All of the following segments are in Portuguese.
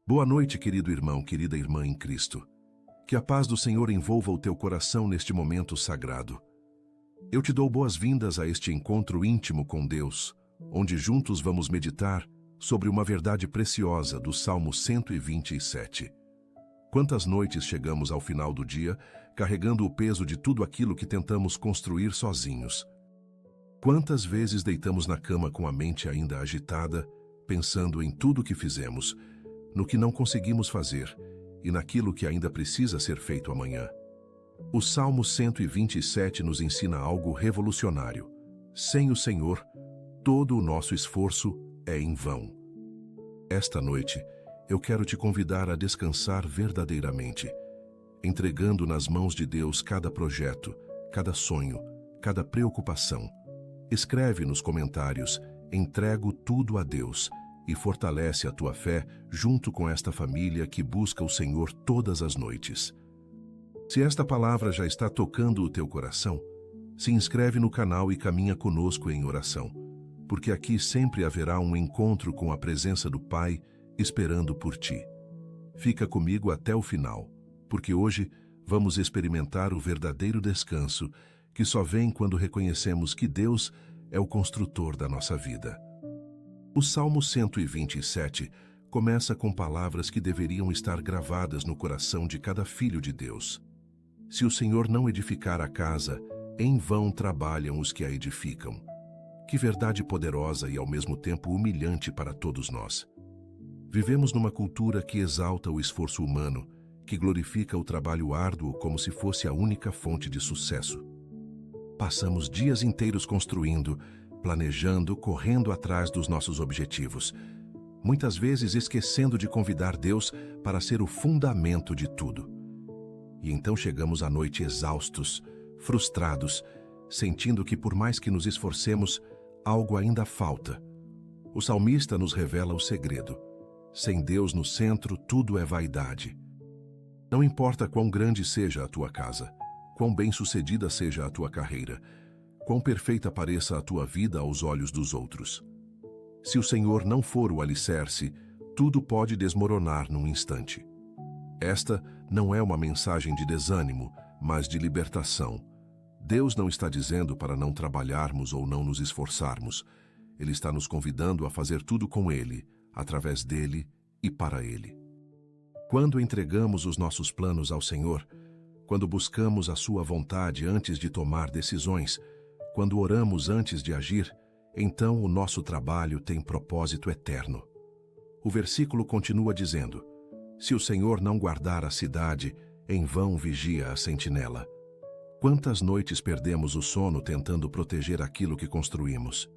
Boa noite, querido irmão, querida irmã em Cristo. Que a paz do Senhor envolva o teu coração neste momento sagrado. Eu te dou boas-vindas a este encontro íntimo com Deus, onde juntos vamos meditar sobre uma verdade preciosa do Salmo 127. Quantas noites chegamos ao final do dia carregando o peso de tudo aquilo que tentamos construir sozinhos? Quantas vezes deitamos na cama com a mente ainda agitada, pensando em tudo o que fizemos, no que não conseguimos fazer e naquilo que ainda precisa ser feito amanhã? O Salmo 127 nos ensina algo revolucionário. Sem o Senhor, todo o nosso esforço é em vão. Esta noite, eu quero te convidar a descansar verdadeiramente, entregando nas mãos de Deus cada projeto, cada sonho, cada preocupação. Escreve nos comentários: entrego tudo a Deus, e fortalece a tua fé junto com esta família que busca o Senhor todas as noites. Se esta palavra já está tocando o teu coração, se inscreve no canal e caminha conosco em oração, porque aqui sempre haverá um encontro com a presença do Pai esperando por ti. Fica comigo até o final, porque hoje vamos experimentar o verdadeiro descanso que só vem quando reconhecemos que Deus é o construtor da nossa vida. O Salmo 127 começa com palavras que deveriam estar gravadas no coração de cada filho de Deus. Se o Senhor não edificar a casa, em vão trabalham os que a edificam. Que verdade poderosa e ao mesmo tempo humilhante para todos nós. Vivemos numa cultura que exalta o esforço humano, que glorifica o trabalho árduo como se fosse a única fonte de sucesso. Passamos dias inteiros construindo, planejando, correndo atrás dos nossos objetivos, muitas vezes esquecendo de convidar Deus para ser o fundamento de tudo. E então chegamos à noite exaustos, frustrados, sentindo que por mais que nos esforcemos, algo ainda falta. O salmista nos revela o segredo. Sem Deus no centro, tudo é vaidade. Não importa quão grande seja a tua casa, quão bem-sucedida seja a tua carreira, quão perfeita pareça a tua vida aos olhos dos outros. Se o Senhor não for o alicerce, tudo pode desmoronar num instante. Esta não é uma mensagem de desânimo, mas de libertação. Deus não está dizendo para não trabalharmos ou não nos esforçarmos. Ele está nos convidando a fazer tudo com Ele, através dele e para Ele. Quando entregamos os nossos planos ao Senhor, quando buscamos a sua vontade antes de tomar decisões, quando oramos antes de agir, então o nosso trabalho tem propósito eterno. O versículo continua dizendo: se o Senhor não guardar a cidade, em vão vigia a sentinela. Quantas noites perdemos o sono tentando proteger aquilo que construímos?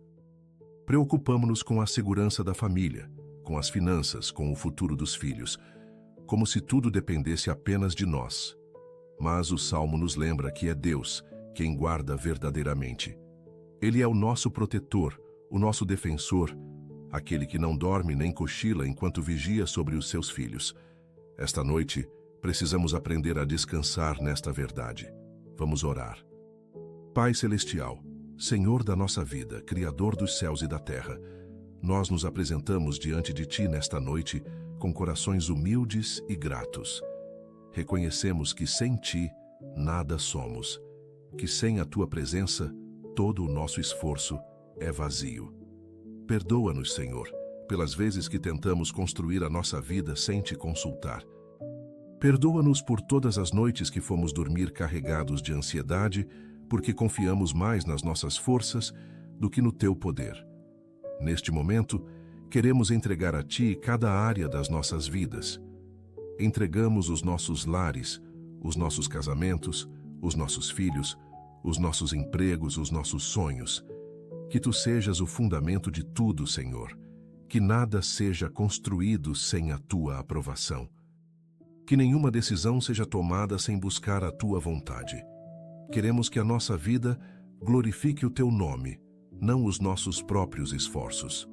Preocupamo-nos com a segurança da família, com as finanças, com o futuro dos filhos, como se tudo dependesse apenas de nós. Mas o Salmo nos lembra que é Deus quem guarda verdadeiramente. Ele é o nosso protetor, o nosso defensor, aquele que não dorme nem cochila enquanto vigia sobre os seus filhos. Esta noite, precisamos aprender a descansar nesta verdade. Vamos orar. Pai Celestial, Senhor da nossa vida, Criador dos céus e da terra, nós nos apresentamos diante de Ti nesta noite com corações humildes e gratos. Reconhecemos que sem Ti nada somos, que sem a Tua presença todo o nosso esforço é vazio. Perdoa-nos, Senhor, pelas vezes que tentamos construir a nossa vida sem Te consultar. Perdoa-nos por todas as noites que fomos dormir carregados de ansiedade, porque confiamos mais nas nossas forças do que no Teu poder. Neste momento, queremos entregar a Ti cada área das nossas vidas. Entregamos os nossos lares, os nossos casamentos, os nossos filhos, os nossos empregos, os nossos sonhos. Que Tu sejas o fundamento de tudo, Senhor. Que nada seja construído sem a Tua aprovação. Que nenhuma decisão seja tomada sem buscar a Tua vontade. Queremos que a nossa vida glorifique o Teu nome, não os nossos próprios esforços.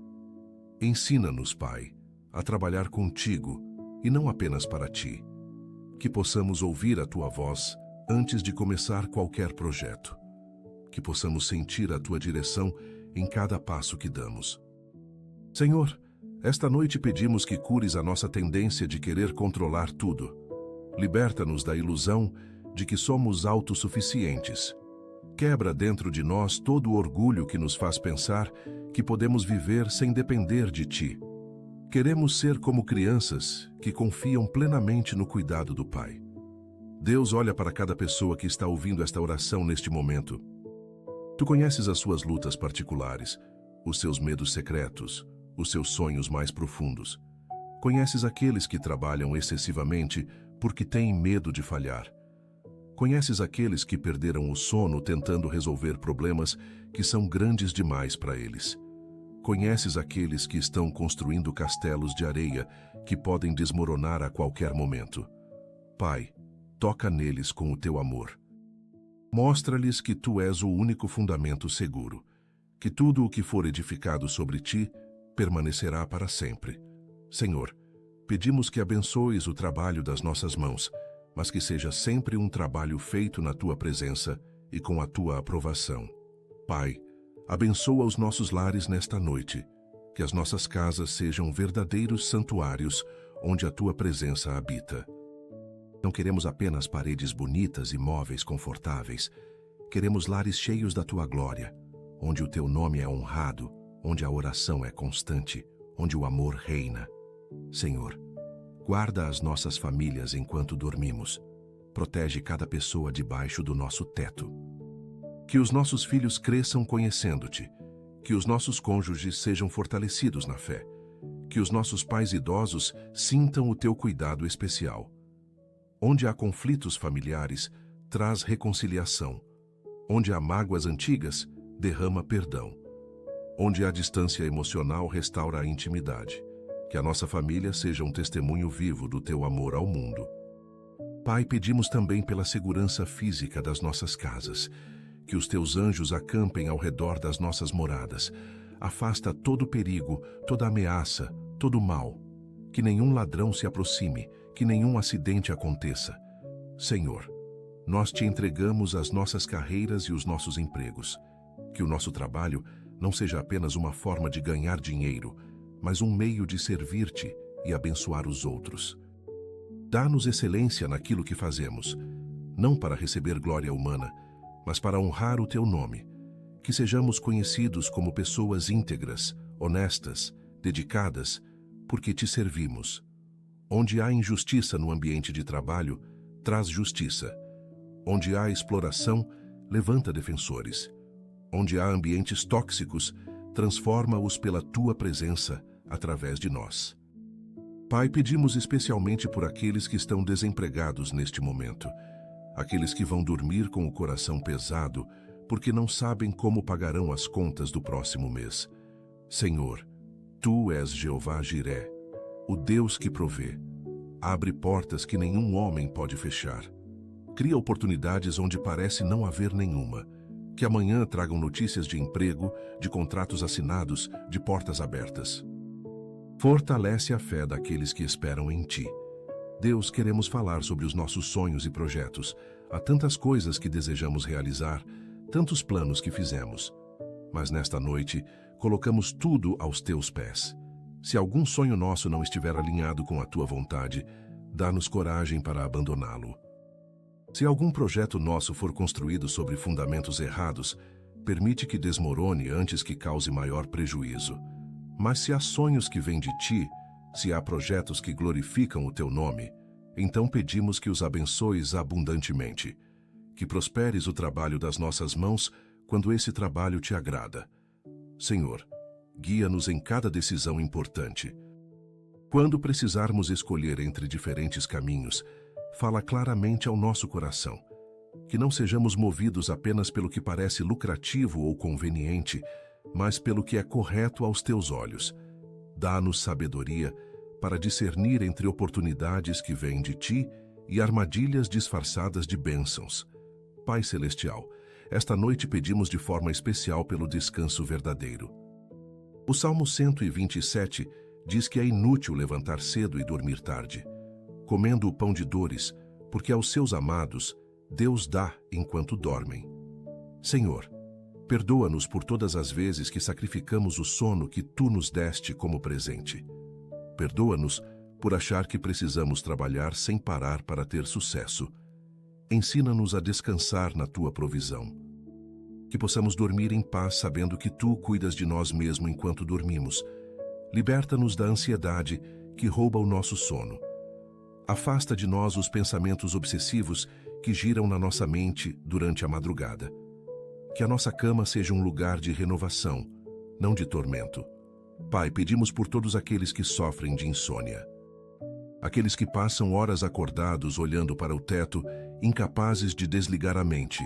Ensina-nos, Pai, a trabalhar contigo e não apenas para Ti. Que possamos ouvir a Tua voz antes de começar qualquer projeto. Que possamos sentir a Tua direção em cada passo que damos. Senhor, Esta noite pedimos que cures a nossa tendência de querer controlar tudo. Liberta-nos da ilusão de que somos autossuficientes. Quebra dentro de nós todo o orgulho que nos faz pensar que podemos viver sem depender de Ti. Queremos ser como crianças que confiam plenamente no cuidado do Pai. Deus olha para cada pessoa que está ouvindo esta oração neste momento. Tu conheces as suas lutas particulares, os seus medos secretos, os seus sonhos mais profundos. Conheces aqueles que trabalham excessivamente porque têm medo de falhar. Conheces aqueles que perderam o sono tentando resolver problemas que são grandes demais para eles. Conheces aqueles que estão construindo castelos de areia que podem desmoronar a qualquer momento. Pai, toca neles com o teu amor. Mostra-lhes que tu és o único fundamento seguro, que tudo o que for edificado sobre ti permanecerá para sempre. Senhor, pedimos que abençoes o trabalho das nossas mãos, mas que seja sempre um trabalho feito na tua presença e com a tua aprovação. Pai, abençoa os nossos lares nesta noite, que as nossas casas sejam verdadeiros santuários onde a tua presença habita. Não queremos apenas paredes bonitas e móveis confortáveis. Queremos lares cheios da tua glória, onde o teu nome é honrado, onde a oração é constante, onde o amor reina. Senhor, guarda as nossas famílias enquanto dormimos. Protege cada pessoa debaixo do nosso teto. Que os nossos filhos cresçam conhecendo-te. Que os nossos cônjuges sejam fortalecidos na fé. Que os nossos pais idosos sintam o teu cuidado especial. Onde há conflitos familiares, traz reconciliação. Onde há mágoas antigas, derrama perdão. Onde há distância emocional, restaura a intimidade. Que a nossa família seja um testemunho vivo do teu amor ao mundo. Pai, pedimos também pela segurança física das nossas casas. Que os teus anjos acampem ao redor das nossas moradas. Afasta todo perigo, toda ameaça, todo mal. Que nenhum ladrão se aproxime, que nenhum acidente aconteça. Senhor, nós te entregamos as nossas carreiras e os nossos empregos. Que o nosso trabalho não seja apenas uma forma de ganhar dinheiro, mas um meio de servir-te e abençoar os outros. Dá-nos excelência naquilo que fazemos, não para receber glória humana, mas para honrar o teu nome. Que sejamos conhecidos como pessoas íntegras, honestas, dedicadas, porque te servimos. Onde há injustiça no ambiente de trabalho, traz justiça. Onde há exploração, levanta defensores. Onde há ambientes tóxicos, transforma-os pela tua presença através de nós. Pai, pedimos especialmente por aqueles que estão desempregados neste momento, aqueles que vão dormir com o coração pesado porque não sabem como pagarão as contas do próximo mês. Senhor, tu és Jeová Jiré, o Deus que provê. Abre portas que nenhum homem pode fechar. Cria oportunidades onde parece não haver nenhuma. Que amanhã tragam notícias de emprego, de contratos assinados, de portas abertas. Fortalece a fé daqueles que esperam em ti. Deus, queremos falar sobre os nossos sonhos e projetos. Há tantas coisas que desejamos realizar, tantos planos que fizemos. Mas nesta noite, colocamos tudo aos teus pés. Se algum sonho nosso não estiver alinhado com a tua vontade, dá-nos coragem para abandoná-lo. Se algum projeto nosso for construído sobre fundamentos errados, permite que desmorone antes que cause maior prejuízo. Mas se há sonhos que vêm de ti, se há projetos que glorificam o teu nome, então pedimos que os abençoes abundantemente, que prosperes o trabalho das nossas mãos quando esse trabalho te agrada. Senhor, guia-nos em cada decisão importante. Quando precisarmos escolher entre diferentes caminhos, fala claramente ao nosso coração. Que não sejamos movidos apenas pelo que parece lucrativo ou conveniente, mas pelo que é correto aos teus olhos. Dá-nos sabedoria para discernir entre oportunidades que vêm de ti e armadilhas disfarçadas de bênçãos. Pai Celestial, esta noite pedimos de forma especial pelo descanso verdadeiro. O Salmo 127 diz que é inútil levantar cedo e dormir tarde, comendo o pão de dores, porque aos seus amados Deus dá enquanto dormem. Senhor, Perdoa-nos por todas as vezes que sacrificamos o sono que Tu nos deste como presente. Perdoa-nos por achar que precisamos trabalhar sem parar para ter sucesso. Ensina-nos a descansar na Tua provisão. Que possamos dormir em paz sabendo que Tu cuidas de nós mesmo enquanto dormimos. Liberta-nos da ansiedade que rouba o nosso sono. Afasta de nós os pensamentos obsessivos que giram na nossa mente durante a madrugada. Que a nossa cama seja um lugar de renovação, não de tormento. Pai, pedimos por todos aqueles que sofrem de insônia. Aqueles que passam horas acordados olhando para o teto, incapazes de desligar a mente.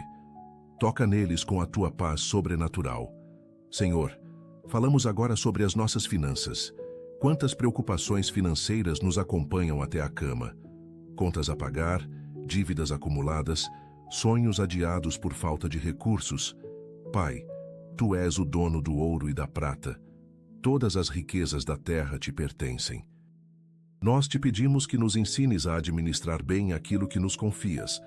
Toca neles com a Tua paz sobrenatural. Senhor, falamos agora sobre as nossas finanças. Quantas preocupações financeiras nos acompanham até a cama? Contas a pagar, dívidas acumuladas, sonhos adiados por falta de recursos. Pai, Tu és o dono do ouro e da prata. Todas as riquezas da terra Te pertencem. Nós Te pedimos que nos ensines a administrar bem aquilo que nos confias,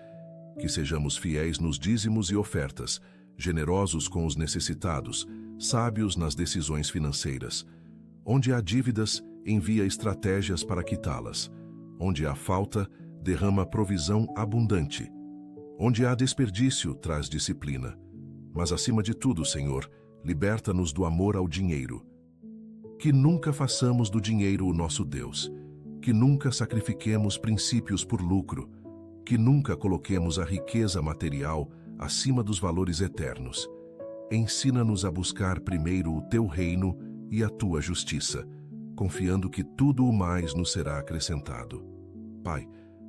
que sejamos fiéis nos dízimos e ofertas, generosos com os necessitados, sábios nas decisões financeiras. Onde há dívidas, envia estratégias para quitá-las. Onde há falta, derrama provisão abundante. Onde há desperdício, traz disciplina. Mas acima de tudo, Senhor, liberta-nos do amor ao dinheiro. Que nunca façamos do dinheiro o nosso Deus. Que nunca sacrifiquemos princípios por lucro. Que nunca coloquemos a riqueza material acima dos valores eternos. Ensina-nos a buscar primeiro o Teu reino e a Tua justiça, confiando que tudo o mais nos será acrescentado. Pai,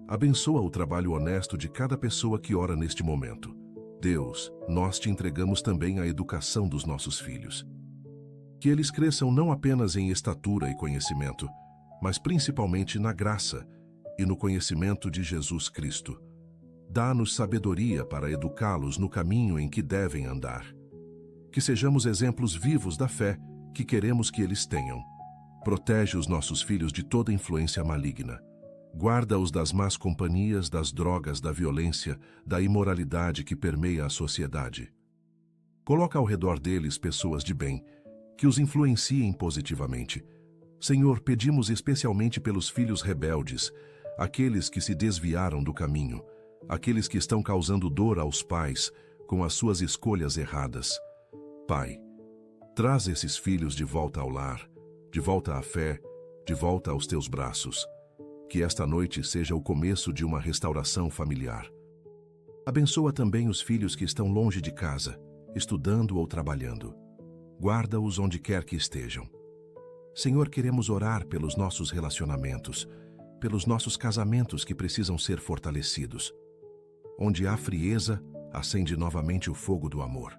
abençoa o trabalho honesto de cada pessoa que ora neste momento. Deus, nós Te entregamos também a educação dos nossos filhos. Que eles cresçam não apenas em estatura e conhecimento, mas principalmente na graça e no conhecimento de Jesus Cristo. Dá-nos sabedoria para educá-los no caminho em que devem andar. Que sejamos exemplos vivos da fé que queremos que eles tenham. Protege os nossos filhos de toda influência maligna. Guarda-os das más companhias, das drogas, da violência, da imoralidade que permeia a sociedade. Coloca ao redor deles pessoas de bem, que os influenciem positivamente. Senhor, pedimos especialmente pelos filhos rebeldes, aqueles que se desviaram do caminho, aqueles que estão causando dor aos pais com as suas escolhas erradas. Pai, traz esses filhos de volta ao lar, de volta à fé, de volta aos Teus braços. Que esta noite seja o começo de uma restauração familiar. Abençoa também os filhos que estão longe de casa, estudando ou trabalhando. Guarda-os onde quer que estejam. Senhor, queremos orar pelos nossos relacionamentos, pelos nossos casamentos que precisam ser fortalecidos. Onde há frieza, acende novamente o fogo do amor.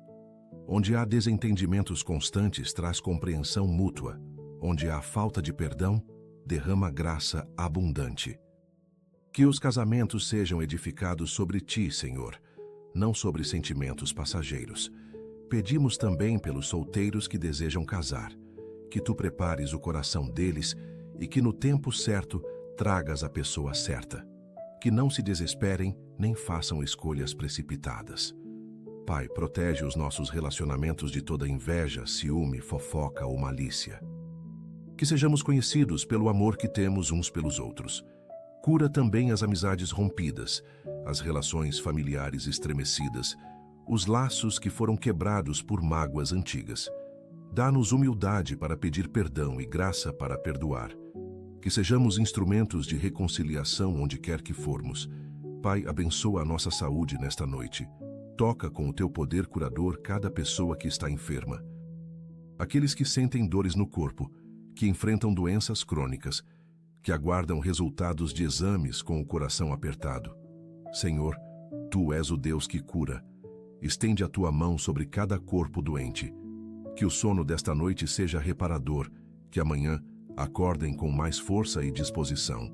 Onde há desentendimentos constantes, traz compreensão mútua. Onde há falta de perdão, derrama graça abundante. Que os casamentos sejam edificados sobre Ti, Senhor, não sobre sentimentos passageiros. Pedimos também pelos solteiros que desejam casar, que Tu prepares o coração deles e que no tempo certo tragas a pessoa certa. Que não se desesperem nem façam escolhas precipitadas. Pai, protege os nossos relacionamentos de toda inveja, ciúme, fofoca ou malícia. Que sejamos conhecidos pelo amor que temos uns pelos outros. Cura também as amizades rompidas, as relações familiares estremecidas, os laços que foram quebrados por mágoas antigas. Dá-nos humildade para pedir perdão e graça para perdoar. Que sejamos instrumentos de reconciliação onde quer que formos. Pai, abençoa a nossa saúde nesta noite. Toca com o Teu poder curador cada pessoa que está enferma. Aqueles que sentem dores no corpo, que enfrentam doenças crônicas, que aguardam resultados de exames com o coração apertado. Senhor, Tu és o Deus que cura. Estende a Tua mão sobre cada corpo doente. Que o sono desta noite seja reparador, que amanhã acordem com mais força e disposição.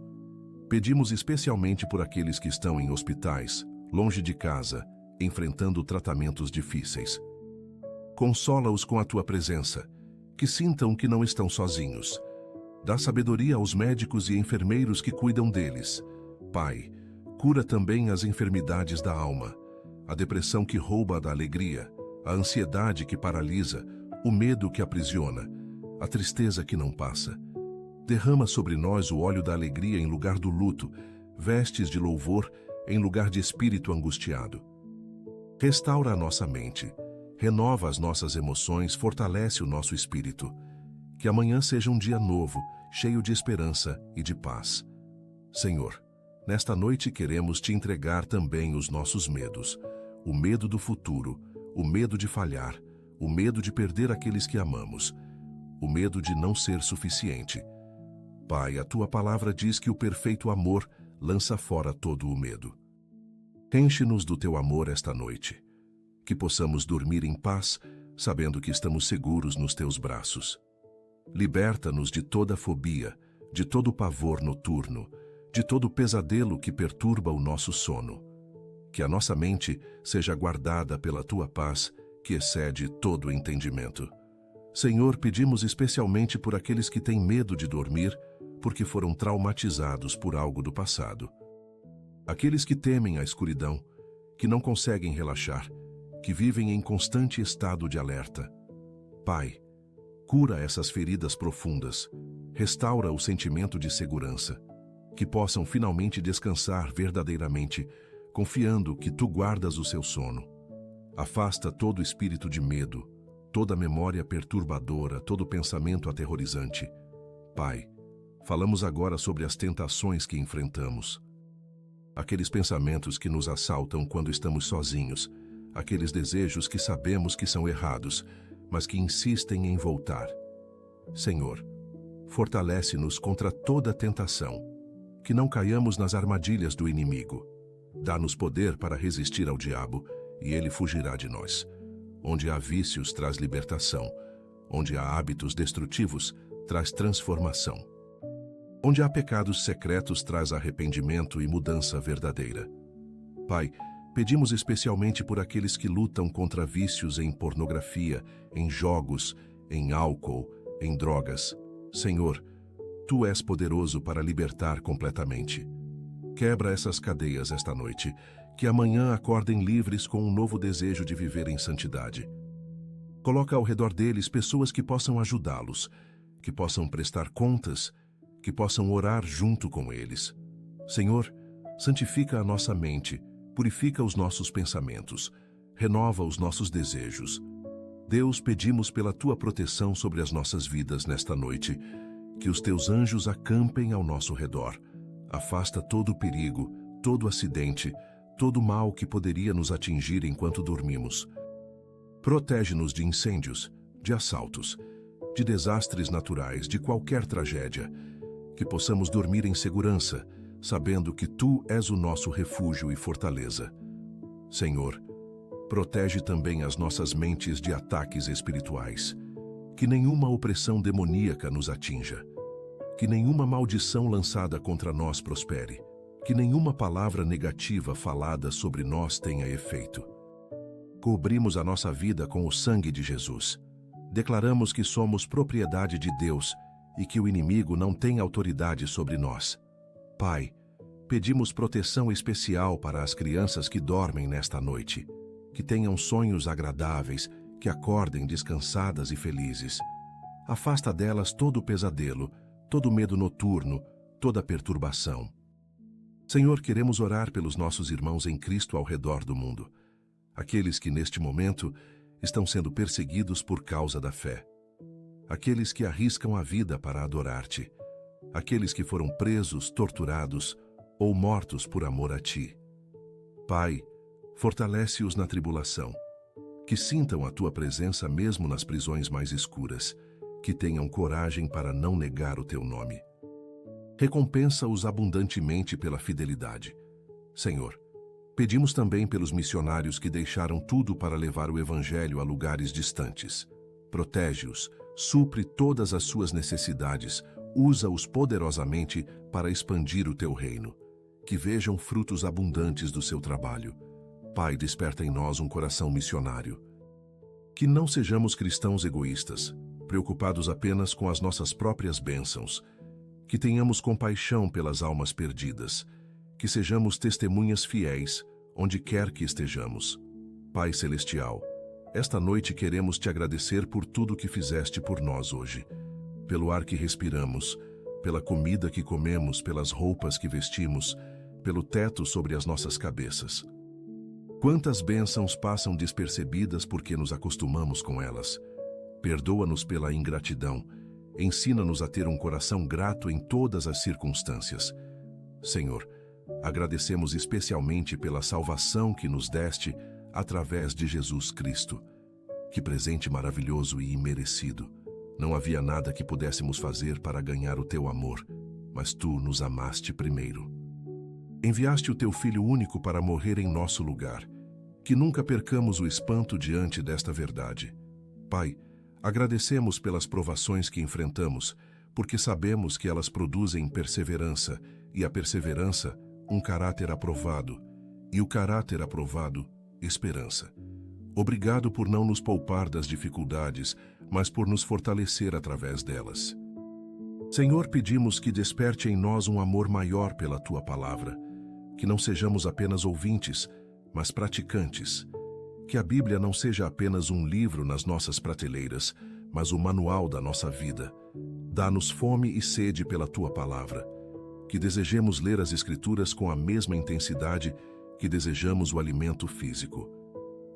Pedimos especialmente por aqueles que estão em hospitais, longe de casa, enfrentando tratamentos difíceis. Consola-os com a Tua presença, que sintam que não estão sozinhos. Dá sabedoria aos médicos e enfermeiros que cuidam deles. Pai, cura também as enfermidades da alma, a depressão que rouba da alegria, a ansiedade que paralisa, o medo que aprisiona, a tristeza que não passa. Derrama sobre nós o óleo da alegria em lugar do luto, vestes de louvor em lugar de espírito angustiado. Restaura a nossa mente, renova as nossas emoções, fortalece o nosso espírito. Que amanhã seja um dia novo, cheio de esperança e de paz. Senhor, nesta noite queremos te entregar também os nossos medos, o medo do futuro, o medo de falhar, o medo de perder aqueles que amamos, o medo de não ser suficiente. Pai, a tua palavra diz que o perfeito amor lança fora todo o medo. Enche-nos do teu amor esta noite, que possamos dormir em paz, sabendo que estamos seguros nos teus braços. Liberta-nos de toda fobia, de todo pavor noturno, de todo pesadelo que perturba o nosso sono. Que a nossa mente seja guardada pela tua paz, que excede todo entendimento. Senhor, pedimos especialmente por aqueles que têm medo de dormir, porque foram traumatizados por algo do passado. Aqueles que temem a escuridão, que não conseguem relaxar, que vivem em constante estado de alerta. Pai, cura essas feridas profundas, restaura o sentimento de segurança, que possam finalmente descansar verdadeiramente, confiando que tu guardas o seu sono. Afasta todo espírito de medo, toda memória perturbadora, todo pensamento aterrorizante. Pai, falamos agora sobre as tentações que enfrentamos. Aqueles pensamentos que nos assaltam quando estamos sozinhos, aqueles desejos que sabemos que são errados, mas que insistem em voltar. Senhor, fortalece-nos contra toda tentação, que não caiamos nas armadilhas do inimigo. Dá-nos poder para resistir ao diabo, e ele fugirá de nós. Onde há vícios, traz libertação. Onde há hábitos destrutivos, traz transformação. Onde há pecados secretos, traz arrependimento e mudança verdadeira. Pai, pedimos especialmente por aqueles que lutam contra vícios em pornografia, em jogos, em álcool, em drogas. Senhor, tu és poderoso para libertar completamente. Quebra essas cadeias esta noite, que amanhã acordem livres com um novo desejo de viver em santidade. Coloca ao redor deles pessoas que possam ajudá-los, que possam prestar contas, que possam orar junto com eles. Senhor, santifica a nossa mente, purifica os nossos pensamentos, renova os nossos desejos. Deus, pedimos pela tua proteção sobre as nossas vidas nesta noite, que os teus anjos acampem ao nosso redor. Afasta todo o perigo, todo acidente, todo mal que poderia nos atingir enquanto dormimos. Protege-nos de incêndios, de assaltos, de desastres naturais, de qualquer tragédia, que possamos dormir em segurança, sabendo que tu és o nosso refúgio e fortaleza. Senhor, protege também as nossas mentes de ataques espirituais, que nenhuma opressão demoníaca nos atinja, que nenhuma maldição lançada contra nós prospere, que nenhuma palavra negativa falada sobre nós tenha efeito. Cobrimos a nossa vida com o sangue de Jesus. Declaramos que somos propriedade de Deus e que o inimigo não tem autoridade sobre nós. Pai, pedimos proteção especial para as crianças que dormem nesta noite, que tenham sonhos agradáveis, que acordem descansadas e felizes. Afasta delas todo o pesadelo, todo o medo noturno, toda a perturbação. Senhor, queremos orar pelos nossos irmãos em Cristo ao redor do mundo, aqueles que neste momento estão sendo perseguidos por causa da fé, aqueles que arriscam a vida para adorar-te, aqueles que foram presos, torturados ou mortos por amor a ti. Pai, fortalece-os na tribulação, que sintam a tua presença mesmo nas prisões mais escuras, que tenham coragem para não negar o teu nome. Recompensa-os abundantemente pela fidelidade. Senhor, pedimos também pelos missionários que deixaram tudo para levar o Evangelho a lugares distantes. Protege-os, supre todas as suas necessidades, usa-os poderosamente para expandir o teu reino. Que vejam frutos abundantes do seu trabalho. Pai, desperta em nós um coração missionário. Que não sejamos cristãos egoístas, preocupados apenas com as nossas próprias bênçãos. Que tenhamos compaixão pelas almas perdidas. Que sejamos testemunhas fiéis, onde quer que estejamos. Pai Celestial, esta noite queremos te agradecer por tudo que fizeste por nós hoje. Pelo ar que respiramos, pela comida que comemos, pelas roupas que vestimos, pelo teto sobre as nossas cabeças. Quantas bênçãos passam despercebidas porque nos acostumamos com elas. Perdoa-nos pela ingratidão. Ensina-nos a ter um coração grato em todas as circunstâncias. Senhor, agradecemos especialmente pela salvação que nos deste através de Jesus Cristo. Que presente maravilhoso e imerecido. Não havia nada que pudéssemos fazer para ganhar o teu amor, mas tu nos amaste primeiro. Enviaste o teu Filho único para morrer em nosso lugar. Que nunca percamos o espanto diante desta verdade. Pai, agradecemos pelas provações que enfrentamos, porque sabemos que elas produzem perseverança, e a perseverança, um caráter aprovado, e o caráter aprovado, esperança. Obrigado por não nos poupar das dificuldades, mas por nos fortalecer através delas. Senhor, pedimos que desperte em nós um amor maior pela Tua palavra, que não sejamos apenas ouvintes, mas praticantes. Que a Bíblia não seja apenas um livro nas nossas prateleiras, mas o manual da nossa vida. Dá-nos fome e sede pela Tua palavra. Que desejemos ler as Escrituras com a mesma intensidade que desejamos o alimento físico.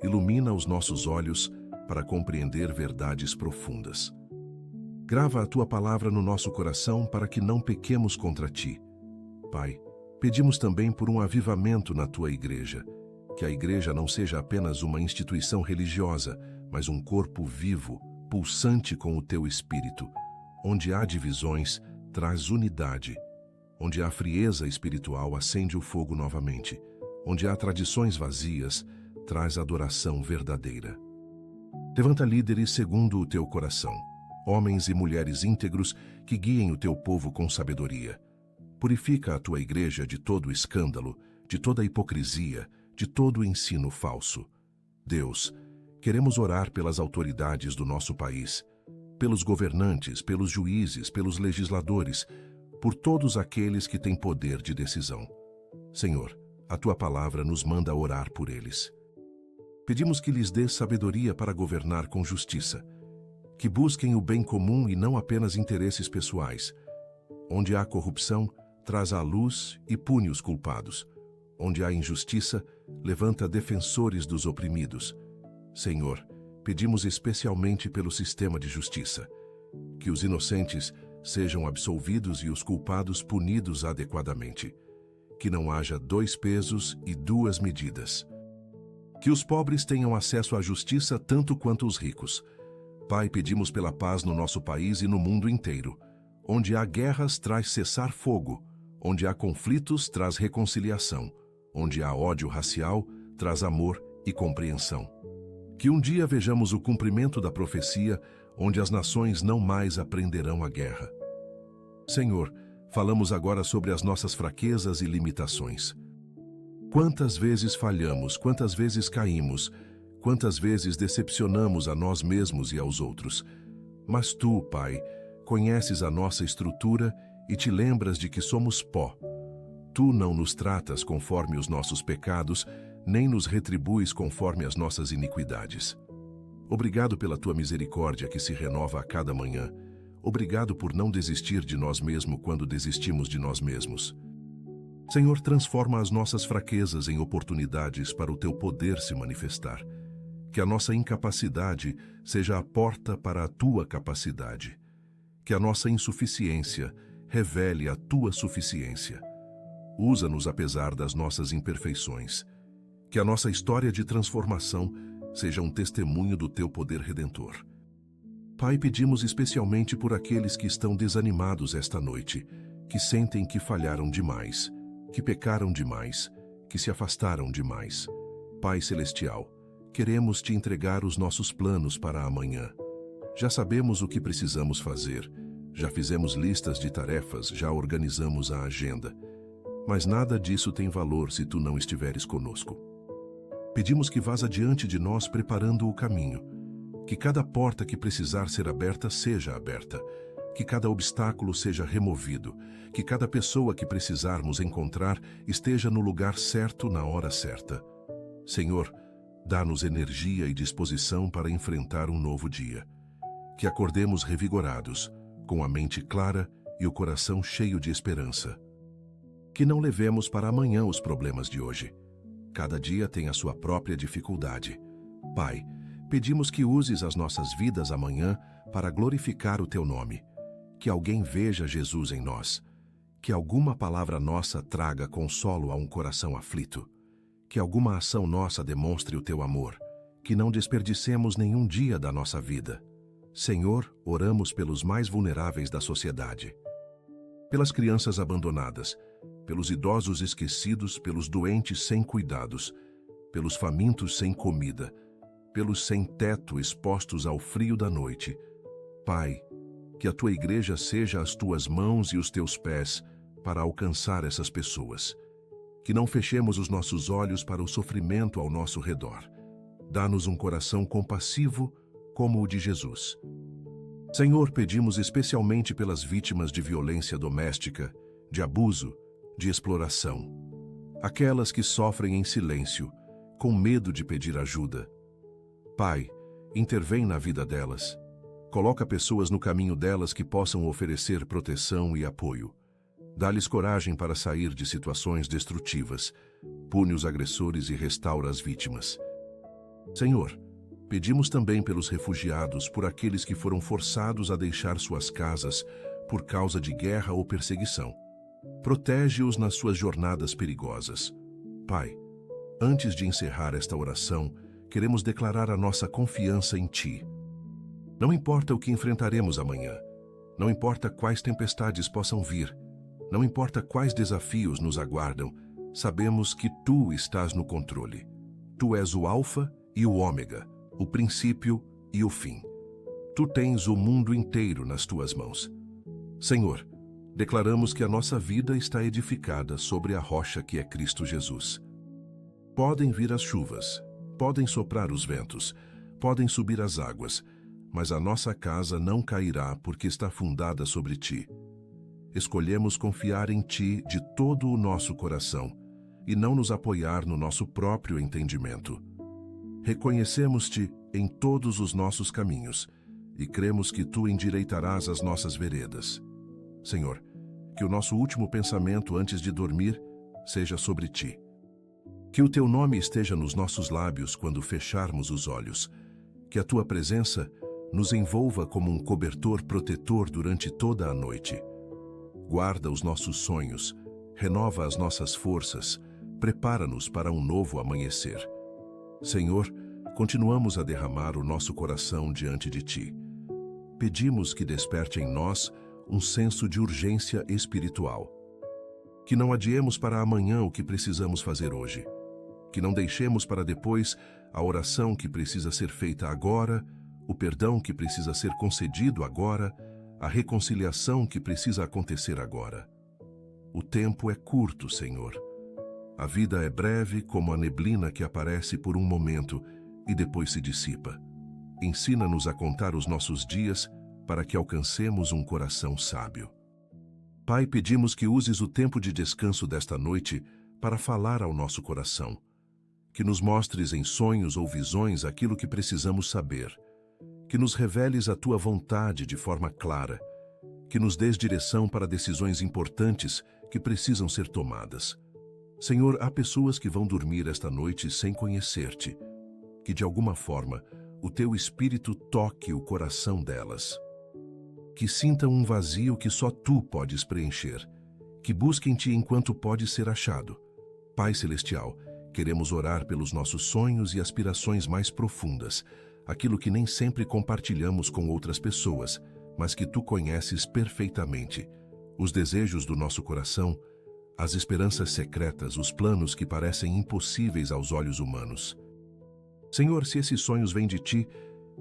Ilumina os nossos olhos para compreender verdades profundas. Grava a Tua palavra no nosso coração para que não pequemos contra Ti. Pai, pedimos também por um avivamento na Tua igreja, que a igreja não seja apenas uma instituição religiosa, mas um corpo vivo, pulsante com o Teu Espírito. Onde há divisões, traz unidade. Onde há frieza espiritual, acende o fogo novamente. Onde há tradições vazias, traz adoração verdadeira. Levanta líderes segundo o Teu coração, homens e mulheres íntegros que guiem o Teu povo com sabedoria. Purifica a Tua igreja de todo escândalo, de toda hipocrisia, de todo ensino falso. Deus, queremos orar pelas autoridades do nosso país, pelos governantes, pelos juízes, pelos legisladores, por todos aqueles que têm poder de decisão. Senhor, a Tua palavra nos manda orar por eles. Pedimos que lhes dê sabedoria para governar com justiça, que busquem o bem comum e não apenas interesses pessoais. Onde há corrupção, traz à luz e pune os culpados. Onde há injustiça, levanta defensores dos oprimidos. Senhor, pedimos especialmente pelo sistema de justiça, que os inocentes sejam absolvidos e os culpados punidos adequadamente. Que não haja dois pesos e duas medidas. Que os pobres tenham acesso à justiça tanto quanto os ricos. Pai, pedimos pela paz no nosso país e no mundo inteiro. Onde há guerras, traz cessar fogo. Onde há conflitos, traz reconciliação. Onde há ódio racial, traz amor e compreensão. Que um dia vejamos o cumprimento da profecia, onde as nações não mais aprenderão a guerra. Senhor, falamos agora sobre as nossas fraquezas e limitações. Quantas vezes falhamos, quantas vezes caímos, quantas vezes decepcionamos a nós mesmos e aos outros. Mas Tu, Pai, conheces a nossa estrutura e te lembras de que somos pó. Tu não nos tratas conforme os nossos pecados, nem nos retribuis conforme as nossas iniquidades. Obrigado pela Tua misericórdia que se renova a cada manhã. Obrigado por não desistir de nós mesmos quando desistimos de nós mesmos. Senhor, transforma as nossas fraquezas em oportunidades para o Teu poder se manifestar. Que a nossa incapacidade seja a porta para a Tua capacidade. Que a nossa insuficiência revele a Tua suficiência. Usa-nos apesar das nossas imperfeições. Que a nossa história de transformação seja um testemunho do Teu poder redentor. Pai, pedimos especialmente por aqueles que estão desanimados esta noite, que sentem que falharam demais, que pecaram demais, que se afastaram demais. Pai Celestial, queremos Te entregar os nossos planos para amanhã. Já sabemos o que precisamos fazer, já fizemos listas de tarefas, já organizamos a agenda. Mas nada disso tem valor se Tu não estiveres conosco. Pedimos que vás adiante de nós preparando o caminho, que cada porta que precisar ser aberta seja aberta, que cada obstáculo seja removido, que cada pessoa que precisarmos encontrar esteja no lugar certo na hora certa. Senhor, Dá-nos energia e disposição para enfrentar um novo dia. Que acordemos revigorados, com a mente clara e o coração cheio de esperança. Que não levemos para amanhã os problemas de hoje. Cada dia tem a sua própria dificuldade. Pai, pedimos que uses as nossas vidas amanhã para glorificar o Teu nome. Que alguém veja Jesus em nós. Que alguma palavra nossa traga consolo a um coração aflito. Que alguma ação nossa demonstre o Teu amor. Que não desperdicemos nenhum dia da nossa vida. Senhor, oramos pelos mais vulneráveis da sociedade. Pelas crianças abandonadas, pelos idosos esquecidos, pelos doentes sem cuidados, pelos famintos sem comida, pelos sem teto expostos ao frio da noite. Pai, que a Tua igreja seja as Tuas mãos e os Teus pés para alcançar essas pessoas. Que não fechemos os nossos olhos para o sofrimento ao nosso redor. Dá-nos um coração compassivo como o de Jesus. Senhor, pedimos especialmente pelas vítimas de violência doméstica, de abuso, de exploração. Aquelas que sofrem em silêncio, com medo de pedir ajuda. Pai, intervém na vida delas. Coloca pessoas no caminho delas que possam oferecer proteção e apoio. Dá-lhes coragem para sair de situações destrutivas. Pune os agressores e restaura as vítimas. Senhor, pedimos também pelos refugiados, por aqueles que foram forçados a deixar suas casas por causa de guerra ou perseguição. Protege-os nas suas jornadas perigosas. Pai, antes de encerrar esta oração, queremos declarar a nossa confiança em Ti. Não importa o que enfrentaremos amanhã, não importa quais tempestades possam vir, não importa quais desafios nos aguardam, sabemos que Tu estás no controle. Tu és o Alfa e o Ômega, o princípio e o fim. Tu tens o mundo inteiro nas Tuas mãos. Senhor, declaramos que a nossa vida está edificada sobre a rocha que é Cristo Jesus. Podem vir as chuvas, podem soprar os ventos, podem subir as águas, mas a nossa casa não cairá porque está fundada sobre Ti. Escolhemos confiar em Ti de todo o nosso coração e não nos apoiar no nosso próprio entendimento. Reconhecemos-Te em todos os nossos caminhos e cremos que Tu endireitarás as nossas veredas. Senhor, que o nosso último pensamento antes de dormir seja sobre Ti. Que o Teu nome esteja nos nossos lábios quando fecharmos os olhos. Que a Tua presença nos envolva como um cobertor protetor durante toda a noite. Guarda os nossos sonhos, renova as nossas forças, prepara-nos para um novo amanhecer. Senhor, continuamos a derramar o nosso coração diante de Ti. Pedimos que desperte em nós um senso de urgência espiritual. Que não adiemos para amanhã o que precisamos fazer hoje. Que não deixemos para depois a oração que precisa ser feita agora, o perdão que precisa ser concedido agora, a reconciliação que precisa acontecer agora. O tempo é curto, Senhor. A vida é breve como a neblina que aparece por um momento e depois se dissipa. Ensina-nos a contar os nossos dias para que alcancemos um coração sábio. Pai, pedimos que uses o tempo de descanso desta noite para falar ao nosso coração. Que nos mostres em sonhos ou visões aquilo que precisamos saber. Que nos reveles a Tua vontade de forma clara. Que nos dês direção para decisões importantes que precisam ser tomadas. Senhor, há pessoas que vão dormir esta noite sem conhecer-Te. Que de alguma forma o Teu Espírito toque o coração delas. Que sintam um vazio que só Tu podes preencher. Que busquem-Te enquanto pode ser achado. Pai Celestial, queremos orar pelos nossos sonhos e aspirações mais profundas, aquilo que nem sempre compartilhamos com outras pessoas, mas que Tu conheces perfeitamente. Os desejos do nosso coração, as esperanças secretas, os planos que parecem impossíveis aos olhos humanos. Senhor, se esses sonhos vêm de Ti,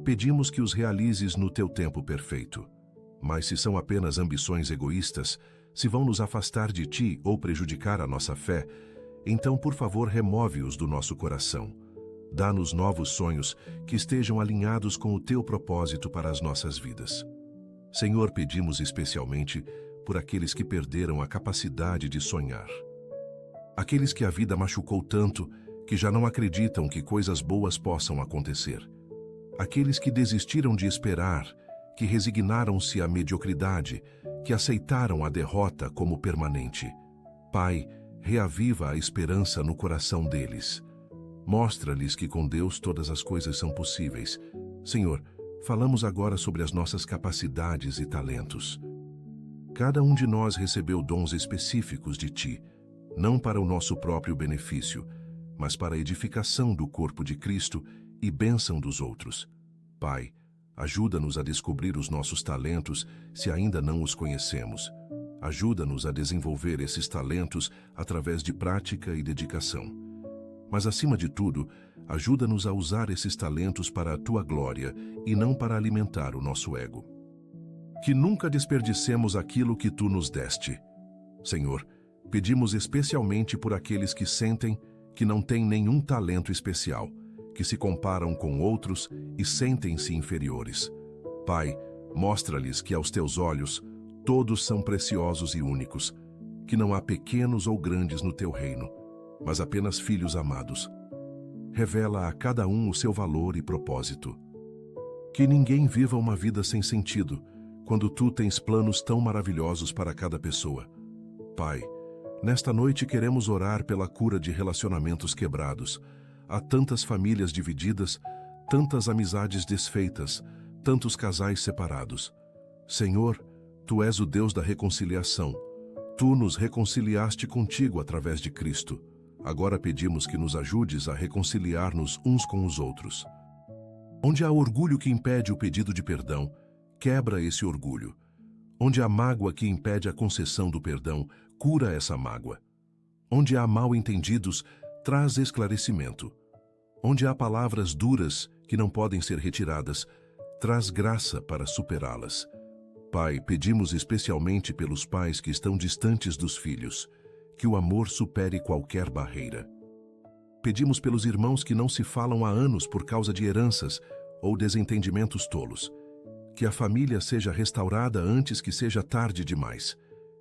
pedimos que os realizes no Teu tempo perfeito. Mas se são apenas ambições egoístas, se vão nos afastar de Ti ou prejudicar a nossa fé, então, por favor, remove-os do nosso coração. Dá-nos novos sonhos que estejam alinhados com o Teu propósito para as nossas vidas. Senhor, pedimos especialmente por aqueles que perderam a capacidade de sonhar. Aqueles que a vida machucou tanto que já não acreditam que coisas boas possam acontecer. Aqueles que desistiram de esperar, que resignaram-se à mediocridade, que aceitaram a derrota como permanente. Pai, reaviva a esperança no coração deles. Mostra-lhes que com Deus todas as coisas são possíveis. Senhor, falamos agora sobre as nossas capacidades e talentos. Cada um de nós recebeu dons específicos de Ti, não para o nosso próprio benefício, mas para a edificação do corpo de Cristo e bênção dos outros. Pai, ajuda-nos a descobrir os nossos talentos se ainda não os conhecemos. Ajuda-nos a desenvolver esses talentos através de prática e dedicação. Mas, acima de tudo, ajuda-nos a usar esses talentos para a Tua glória e não para alimentar o nosso ego. Que nunca desperdicemos aquilo que Tu nos deste. Senhor, pedimos especialmente por aqueles que sentem que não têm nenhum talento especial, que se comparam com outros e sentem-se inferiores. Pai, mostra-lhes que aos Teus olhos todos são preciosos e únicos, que não há pequenos ou grandes no Teu reino, mas apenas filhos amados. Revela a cada um o seu valor e propósito. Que ninguém viva uma vida sem sentido, quando Tu tens planos tão maravilhosos para cada pessoa. Pai, nesta noite queremos orar pela cura de relacionamentos quebrados. Há tantas famílias divididas, tantas amizades desfeitas, tantos casais separados. Senhor, Tu és o Deus da reconciliação. Tu nos reconciliaste contigo através de Cristo. Agora pedimos que nos ajudes a reconciliar-nos uns com os outros. Onde há orgulho que impede o pedido de perdão, quebra esse orgulho. Onde há mágoa que impede a concessão do perdão, cura essa mágoa. Onde há mal-entendidos, traz esclarecimento. Onde há palavras duras que não podem ser retiradas, traz graça para superá-las. Pai, pedimos especialmente pelos pais que estão distantes dos filhos, que o amor supere qualquer barreira. Pedimos pelos irmãos que não se falam há anos por causa de heranças ou desentendimentos tolos, que a família seja restaurada antes que seja tarde demais.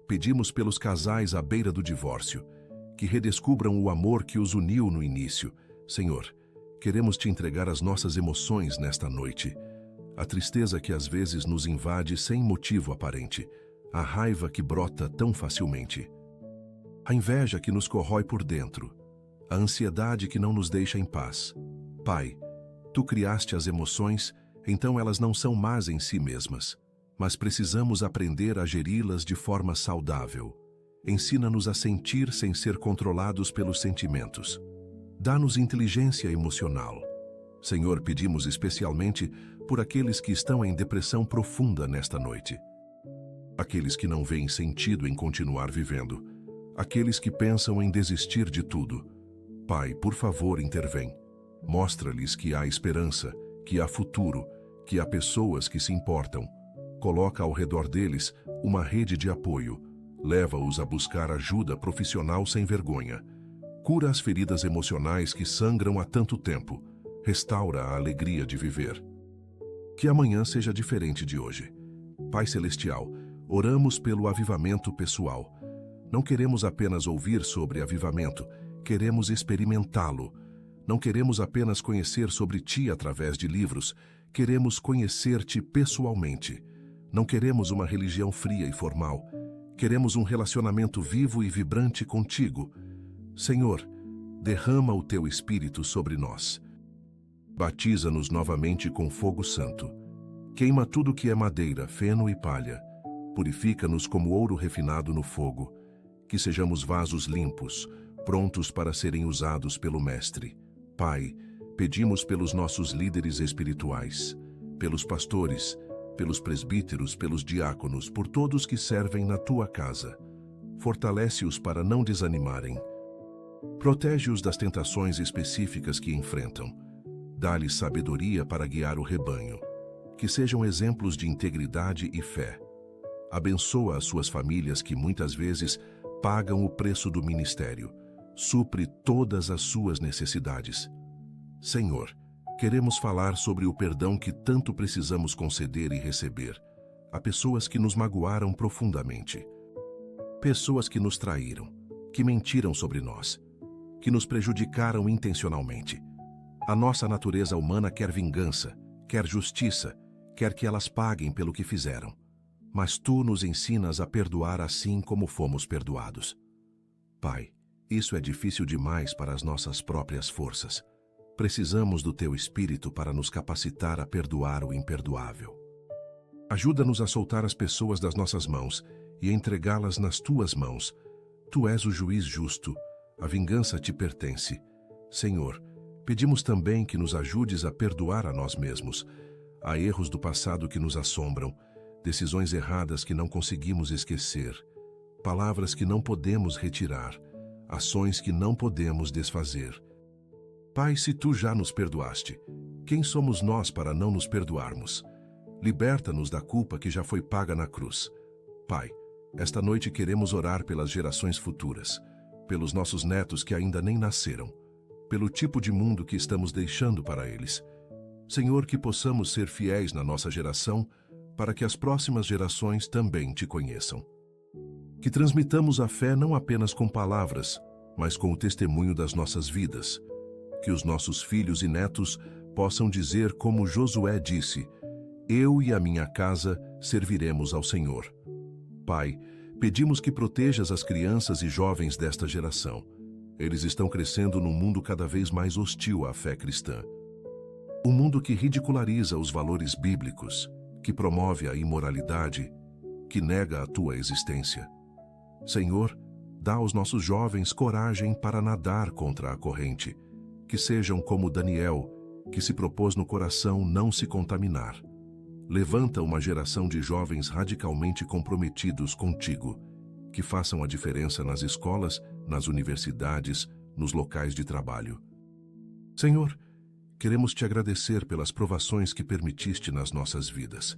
Pedimos pelos casais à beira do divórcio, que redescubram o amor que os uniu no início. Senhor, queremos Te entregar as nossas emoções nesta noite. A tristeza que às vezes nos invade sem motivo aparente, a raiva que brota tão facilmente, a inveja que nos corrói por dentro, a ansiedade que não nos deixa em paz. Pai, Tu criaste as emoções, então elas não são más em si mesmas, mas precisamos aprender a geri-las de forma saudável. Ensina-nos a sentir sem ser controlados pelos sentimentos. Dá-nos inteligência emocional. Senhor, pedimos especialmente por aqueles que estão em depressão profunda nesta noite. Aqueles que não veem sentido em continuar vivendo. Aqueles que pensam em desistir de tudo. Pai, por favor, intervém. Mostra-lhes que há esperança, que há futuro, que há pessoas que se importam. Coloca ao redor deles uma rede de apoio. Leva-os a buscar ajuda profissional sem vergonha. Cura as feridas emocionais que sangram há tanto tempo. Restaura a alegria de viver. Que amanhã seja diferente de hoje. Pai Celestial, oramos pelo avivamento pessoal. Não queremos apenas ouvir sobre avivamento, queremos experimentá-lo. Não queremos apenas conhecer sobre Ti através de livros, queremos conhecer-Te pessoalmente. Não queremos uma religião fria e formal. Queremos um relacionamento vivo e vibrante contigo. Senhor, derrama o Teu Espírito sobre nós. Batiza-nos novamente com fogo santo. Queima tudo que é madeira, feno e palha. Purifica-nos como ouro refinado no fogo. Que sejamos vasos limpos, prontos para serem usados pelo Mestre. Pai, pedimos pelos nossos líderes espirituais, pelos pastores, pelos presbíteros, pelos diáconos, por todos que servem na Tua casa. Fortalece-os para não desanimarem. Protege-os das tentações específicas que enfrentam. Dá-lhes sabedoria para guiar o rebanho. Que sejam exemplos de integridade e fé. Abençoa as suas famílias que muitas vezes pagam o preço do ministério. Supre todas as suas necessidades. Senhor, queremos falar sobre o perdão que tanto precisamos conceder e receber a pessoas que nos magoaram profundamente. Pessoas que nos traíram, que mentiram sobre nós, que nos prejudicaram intencionalmente. A nossa natureza humana quer vingança, quer justiça, quer que elas paguem pelo que fizeram. Mas tu nos ensinas a perdoar assim como fomos perdoados. Pai, isso é difícil demais para as nossas próprias forças. Precisamos do teu Espírito para nos capacitar a perdoar o imperdoável. Ajuda-nos a soltar as pessoas das nossas mãos e entregá-las nas tuas mãos. Tu és o juiz justo, a vingança te pertence. Senhor, pedimos também que nos ajudes a perdoar a nós mesmos. Há erros do passado que nos assombram, decisões erradas que não conseguimos esquecer, palavras que não podemos retirar, ações que não podemos desfazer. Pai, se tu já nos perdoaste, quem somos nós para não nos perdoarmos? Liberta-nos da culpa que já foi paga na cruz. Pai, esta noite queremos orar pelas gerações futuras, pelos nossos netos que ainda nem nasceram, pelo tipo de mundo que estamos deixando para eles. Senhor, que possamos ser fiéis na nossa geração, para que as próximas gerações também te conheçam. Que transmitamos a fé não apenas com palavras, mas com o testemunho das nossas vidas. Que os nossos filhos e netos possam dizer como Josué disse: eu e a minha casa serviremos ao Senhor. Pai, pedimos que protejas as crianças e jovens desta geração. Eles estão crescendo num mundo cada vez mais hostil à fé cristã. Um mundo que ridiculariza os valores bíblicos, que promove a imoralidade, que nega a tua existência. Senhor, dá aos nossos jovens coragem para nadar contra a corrente, que sejam como Daniel, que se propôs no coração não se contaminar. Levanta uma geração de jovens radicalmente comprometidos contigo, que façam a diferença nas escolas, nas universidades, nos locais de trabalho. Senhor, queremos te agradecer pelas provações que permitiste nas nossas vidas.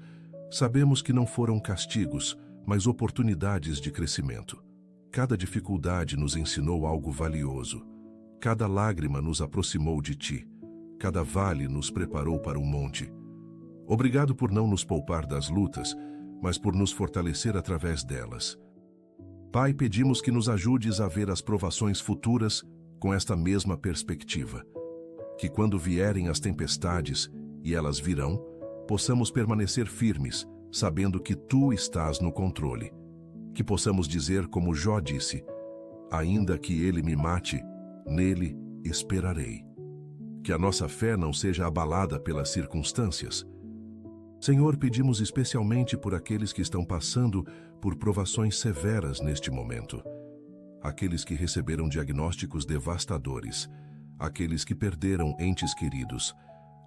Sabemos que não foram castigos, mas oportunidades de crescimento. Cada dificuldade nos ensinou algo valioso. Cada lágrima nos aproximou de ti. Cada vale nos preparou para um monte. Obrigado por não nos poupar das lutas, mas por nos fortalecer através delas. Pai, pedimos que nos ajudes a ver as provações futuras com esta mesma perspectiva. Que quando vierem as tempestades, e elas virão, possamos permanecer firmes, sabendo que tu estás no controle. Que possamos dizer como Jó disse: ainda que ele me mate, nele esperarei. Que a nossa fé não seja abalada pelas circunstâncias. Senhor, pedimos especialmente por aqueles que estão passando por provações severas neste momento. Aqueles que receberam diagnósticos devastadores, aqueles que perderam entes queridos,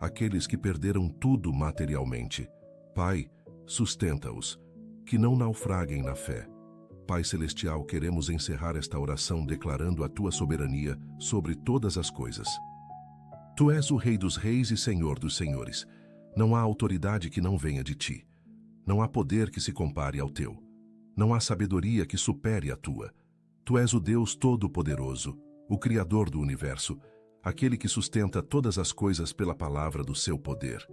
aqueles que perderam tudo materialmente. Pai, sustenta-os, que não naufraguem na fé. Pai Celestial, queremos encerrar esta oração declarando a tua soberania sobre todas as coisas. Tu és o Rei dos Reis e Senhor dos Senhores. Não há autoridade que não venha de ti. Não há poder que se compare ao teu. Não há sabedoria que supere a tua. Tu és o Deus Todo-Poderoso, o Criador do universo, aquele que sustenta todas as coisas pela palavra do seu poder.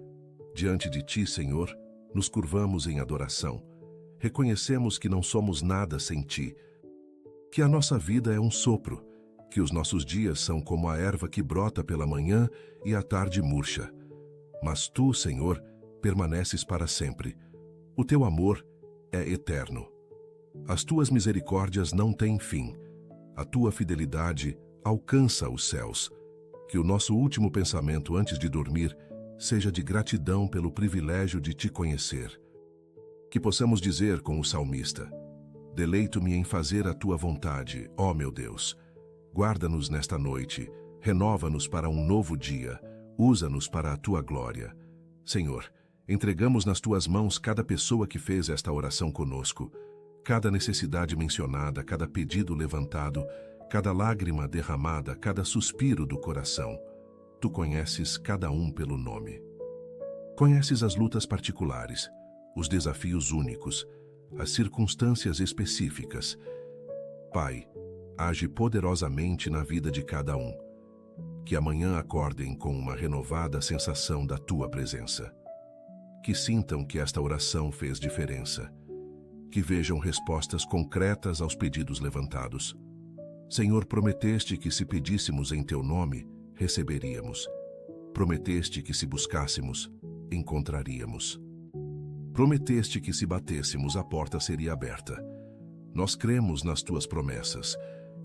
Diante de ti, Senhor, nos curvamos em adoração. Reconhecemos que não somos nada sem ti, que a nossa vida é um sopro, que os nossos dias são como a erva que brota pela manhã e à tarde murcha. Mas tu, Senhor, permaneces para sempre. O teu amor é eterno. As tuas misericórdias não têm fim. A tua fidelidade alcança os céus. Que o nosso último pensamento antes de dormir seja de gratidão pelo privilégio de te conhecer. Que possamos dizer com o salmista: deleito-me em fazer a tua vontade, ó meu Deus. Guarda-nos nesta noite, renova-nos para um novo dia, usa-nos para a tua glória. Senhor, entregamos nas tuas mãos cada pessoa que fez esta oração conosco, cada necessidade mencionada, cada pedido levantado, cada lágrima derramada, cada suspiro do coração. Tu conheces cada um pelo nome. Conheces as lutas particulares, os desafios únicos, as circunstâncias específicas. Pai, age poderosamente na vida de cada um. Que amanhã acordem com uma renovada sensação da tua presença. Que sintam que esta oração fez diferença. Que vejam respostas concretas aos pedidos levantados. Senhor, prometeste que se pedíssemos em teu nome, receberíamos. Prometeste que se buscássemos, encontraríamos. Prometeste que se batêssemos, a porta seria aberta. Nós cremos nas tuas promessas,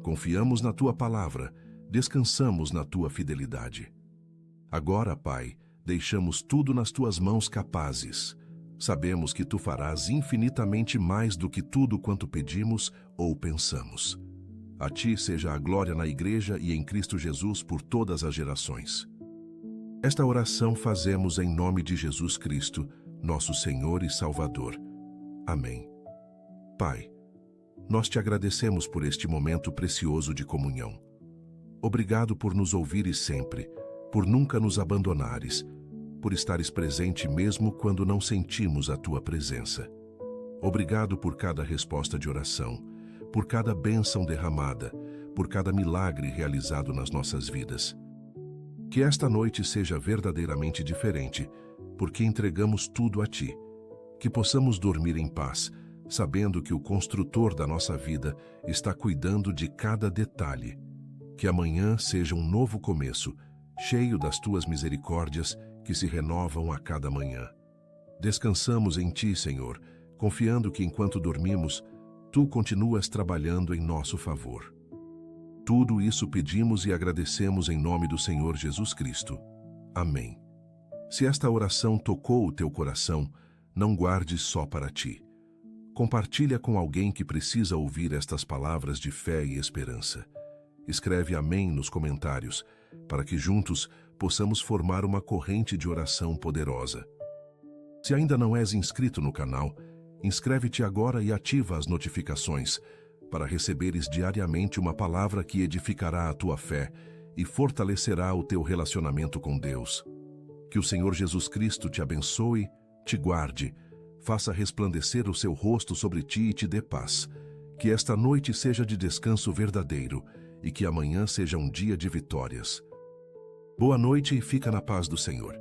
confiamos na tua palavra, descansamos na tua fidelidade. Agora, Pai, deixamos tudo nas tuas mãos capazes. Sabemos que tu farás infinitamente mais do que tudo quanto pedimos ou pensamos. A ti seja a glória na Igreja e em Cristo Jesus por todas as gerações. Esta oração fazemos em nome de Jesus Cristo, nosso Senhor e Salvador. Amém. Pai, nós te agradecemos por este momento precioso de comunhão. Obrigado por nos ouvires sempre, por nunca nos abandonares, por estares presente mesmo quando não sentimos a tua presença. Obrigado por cada resposta de oração, por cada bênção derramada, por cada milagre realizado nas nossas vidas. Que esta noite seja verdadeiramente diferente, porque entregamos tudo a ti. Que possamos dormir em paz, sabendo que o construtor da nossa vida está cuidando de cada detalhe. Que amanhã seja um novo começo, cheio das tuas misericórdias que se renovam a cada manhã. Descansamos em ti, Senhor, confiando que enquanto dormimos, tu continuas trabalhando em nosso favor. Tudo isso pedimos e agradecemos em nome do Senhor Jesus Cristo. Amém. Se esta oração tocou o teu coração, não guardes só para ti. Compartilha com alguém que precisa ouvir estas palavras de fé e esperança. Escreve amém nos comentários, para que juntos possamos formar uma corrente de oração poderosa. Se ainda não és inscrito no canal, inscreve-te agora e ativa as notificações, para receberes diariamente uma palavra que edificará a tua fé e fortalecerá o teu relacionamento com Deus. Que o Senhor Jesus Cristo te abençoe, te guarde, faça resplandecer o seu rosto sobre ti e te dê paz. Que esta noite seja de descanso verdadeiro e que amanhã seja um dia de vitórias. Boa noite e fica na paz do Senhor.